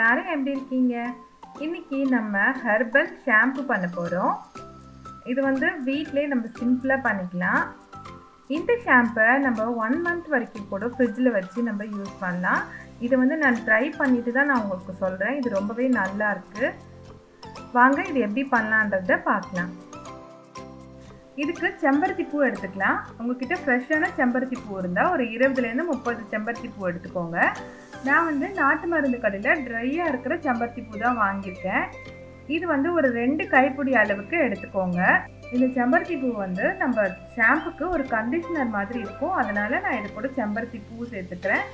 எல்லாரும் எப்படி இருக்கீங்க? இன்னைக்கு நம்ம ஹெர்பல் ஷாம்பு பண்ண போகிறோம். இது வந்து வீட்டிலே நம்ம சிம்பிளாக பண்ணிக்கலாம். இந்த ஷாம்பை நம்ம 1 மந்த் வரைக்கும் கூட ஃப்ரிட்ஜில் வச்சு நம்ம யூஸ் பண்ணலாம். இதை வந்து நான் ட்ரை பண்ணிட்டு தான் நான் உங்களுக்கு சொல்கிறேன். இது ரொம்பவே நல்லா இருக்குது. வாங்க இது எப்படி பண்ணலான்றதை பார்க்கலாம். இதுக்கு செம்பருத்தி பூ எடுத்துக்கலாம். உங்ககிட்ட ஃப்ரெஷ்ஷான செம்பருத்தி பூ இருந்தால் ஒரு 20லேருந்து 30 செம்பருத்தி பூ எடுத்துக்கோங்க. நான் வந்து நாட்டு மருந்து கடையில் ட்ரையாக இருக்கிற செம்பருத்தி பூ தான் வாங்கியிருக்கேன். இது வந்து ஒரு 2 கைப்பிடி அளவுக்கு எடுத்துக்கோங்க. இந்த செம்பருத்தி பூ வந்து நம்ம ஷாம்புக்கு ஒரு கண்டிஷ்னர் மாதிரி இருக்கும். அதனால் நான் இது கூட செம்பருத்தி பூ சேர்த்துக்கிறேன்.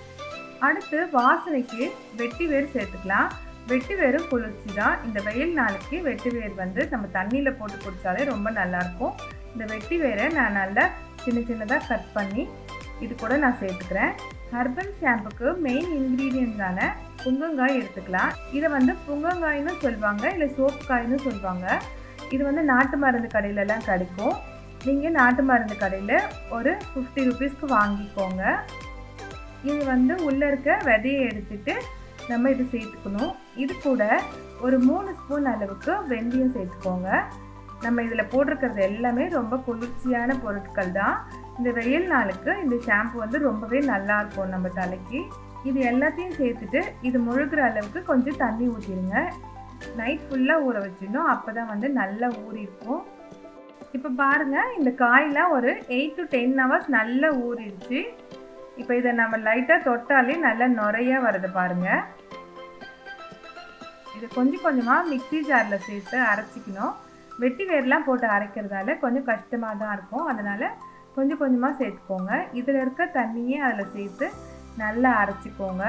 அடுத்து வாசனைக்கு வெட்டி வேர் சேர்த்துக்கலாம். வெட்டி வேரும் குளிர்ச்சி தான். இந்த வெயில் நாளைக்கு வெட்டி வேர் வந்து நம்ம தண்ணியில் போட்டு குடித்தாலே ரொம்ப நல்லாயிருக்கும். இந்த வெட்டி வேரை நான் நல்லா சின்ன சின்னதாக கட் பண்ணி இது கூட நான் சேர்த்துக்கிறேன். ஹெர்பல் ஷாம்புக்கு மெயின் இன்க்ரீடியன்டான புங்கங்காய் எடுத்துக்கலாம். இதை வந்து புங்கங்காய்னு சொல்லுவாங்க, இல்லை சோப்புக்காய்னு சொல்லுவாங்க. இது வந்து நாட்டு மருந்து கடையிலலாம் கிடைக்கும். நீங்கள் நாட்டு மருந்து கடையில் ஒரு 50 ருபீஸ்க்கு வாங்கிக்கோங்க. இது வந்து உள்ளே இருக்க விதையை எடுத்துட்டு நம்ம இது சேர்த்துக்கணும். இது கூட ஒரு 3 ஸ்பூன் அளவுக்கு வெந்தயம் சேர்த்துக்கோங்க. நம்ம இதில் போட்டிருக்கிறது எல்லாமே ரொம்ப குளிர்ச்சியான பொருட்கள் தான். இந்த வெயில் நாளுக்கு இந்த ஷாம்பு வந்து ரொம்பவே நல்லாயிருக்கும் நம்ம தலைக்கு. இது எல்லாத்தையும் சேர்த்துட்டு இது முழுகிற அளவுக்கு கொஞ்சம் தண்ணி ஊற்றிடுங்க. நைட் ஃபுல்லாக ஊற வச்சிடணும். அப்போ தான் வந்து நல்லா ஊறியிருக்கும். இப்போ பாருங்கள், இந்த காயெலாம் ஒரு 8 to 10 hours நல்லா ஊறிடுச்சு. இப்போ இதை நம்ம லைட்டாக தொட்டாலே நல்லா நுரையா வருது பாருங்கள். இதை கொஞ்சம் கொஞ்சமாக மிக்ஸி ஜாரில் சேர்த்து அரைச்சிக்கணும். வெட்டி வேர்லாம் போட்டு அரைக்கிறதால கொஞ்சம் கஷ்டமாக தான் இருக்கும். அதனால் கொஞ்சம் கொஞ்சமாக சேர்த்துக்கோங்க. இதில் இருக்க தண்ணியே அதில் சேர்த்து நல்லா அரைச்சிக்கோங்க.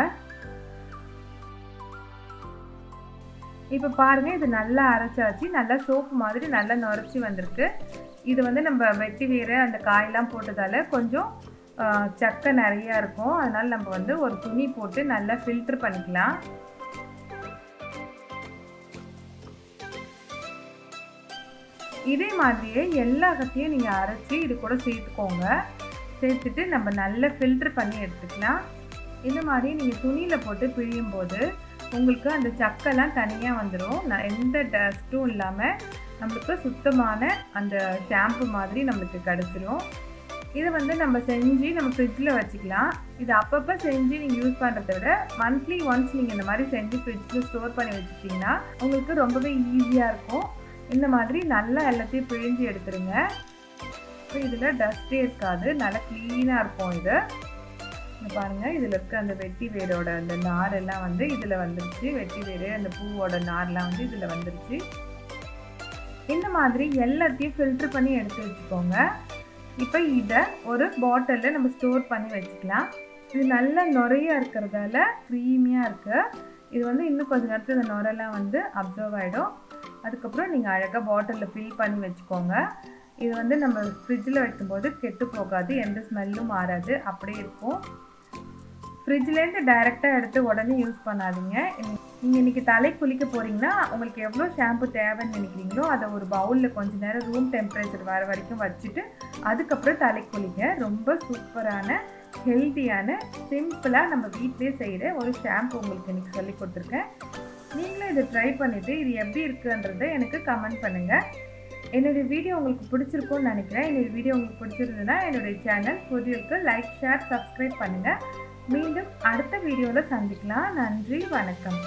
இப்போ பாருங்கள், இது நல்லா அரைச்சாச்சு. நல்லா சோப்பு மாதிரி நல்லா நுரைச்சி வந்திருக்கு. இது வந்து நம்ம வெட்டி வேர் அந்த காயெல்லாம் போட்டதால் கொஞ்சம் சக்கை நிறையா இருக்கும். அதனால் நம்ம வந்து ஒரு துணி போட்டு நல்லா ஃபில்ட்ரு பண்ணிக்கலாம். இதே மாதிரியே எல்லா கத்தையும் நீங்கள் அரைச்சி இது கூட சேர்த்துக்கோங்க. சேர்த்துட்டு நம்ம நல்லா ஃபில்ட்ரு பண்ணி எடுத்துக்கலாம். இந்த மாதிரி நீங்கள் துணியில் போட்டு பிழியும் போது உங்களுக்கு அந்த சக்கைலாம் தனியாக வந்துடும். எந்த டஸ்ட்டும் இல்லாமல் நம்மளுக்கு சுத்தமான அந்த ஷாம்பு மாதிரி நம்மளுக்கு கிடச்சிரும். இதை வந்து நம்ம செஞ்சு நம்ம ஃப்ரிட்ஜில் வச்சுக்கலாம். இது அப்பப்போ செஞ்சு நீங்கள் யூஸ் பண்ணுறத விட மந்த்லி ஒன்ஸ் நீங்கள் இந்த மாதிரி செஞ்சு ஃப்ரிட்ஜில் ஸ்டோர் பண்ணி வச்சுக்கிட்டிங்கன்னா உங்களுக்கு ரொம்பவே ஈஸியாக இருக்கும். இந்த மாதிரி நல்லா எல்லாத்தையும் பிழிஞ்சு எடுத்துருங்க. இப்போ இதில் டஸ்ட்டே இருக்காது, நல்லா க்ளீனாக இருக்கும். இது பாருங்கள், இதில் இருக்க அந்த வெட்டி வேரோட அந்த நாரெல்லாம் வந்து இதில் வந்துருச்சு. வெட்டி வேர் அந்த பூவோட நார்லாம் வந்து இதில் வந்துருச்சு. இந்த மாதிரி எல்லாத்தையும் ஃபில்ட்ரு பண்ணி எடுத்து வச்சுக்கோங்க. இப்போ இதை ஒரு பாட்டிலில் நம்ம ஸ்டோர் பண்ணி வச்சுக்கலாம். இது நல்லா நுரையாக இருக்கிறதால க்ரீமியாக இருக்குது. இது வந்து இன்னும் கொஞ்சம் நேரத்தில் இந்த நுரெல்லாம் வந்து அப்சர்வ் ஆகிடும். அதுக்கப்புறம் நீங்கள் அழகாக பாட்டிலில் ஃபில் பண்ணி வச்சுக்கோங்க. இது வந்து நம்ம ஃப்ரிட்ஜில் வைக்கும்போது கெட்டு போகாது, எந்த ஸ்மெல்லும் மாறாது, அப்படியே இருக்கும். ஃப்ரிட்ஜ்லேருந்து டைரெக்டாக எடுத்து உடனே யூஸ் பண்ணாதீங்க. நீங்கள் இன்றைக்கி தலை குளிக்க போகிறீங்கன்னா உங்களுக்கு எவ்வளோ ஷாம்பு தேவைன்னு நினைக்கிறீங்களோ அதை ஒரு பவுலில் கொஞ்சம் நேரம் ரூம் டெம்பரேச்சர் வர வரைக்கும் வச்சுட்டு அதுக்கப்புறம் தலை குளிங்க. ரொம்ப சூப்பரான ஹெல்த்தியான சிம்பிளாக நம்ம வீட்டிலே செய்கிற ஒரு ஷாம்பு உங்களுக்கு இன்றைக்கி சொல்லி கொடுத்துருக்கேன். நீங்களும் இதை ட்ரை பண்ணிவிட்டு இது எப்படி இருக்குன்றதை எனக்கு கமெண்ட் பண்ணுங்கள். என்னுடைய வீடியோ உங்களுக்கு பிடிச்சிருக்கும்னு நினைக்கிறேன். என்னுடைய வீடியோ உங்களுக்கு பிடிச்சிருந்ததுன்னா என்னுடைய சேனல் புதியலுக்கு லைக், ஷேர், சப்ஸ்கிரைப் பண்ணுங்கள். மீண்டும் அடுத்த வீடியோவில் சந்திக்கலாம். நன்றி, வணக்கம்.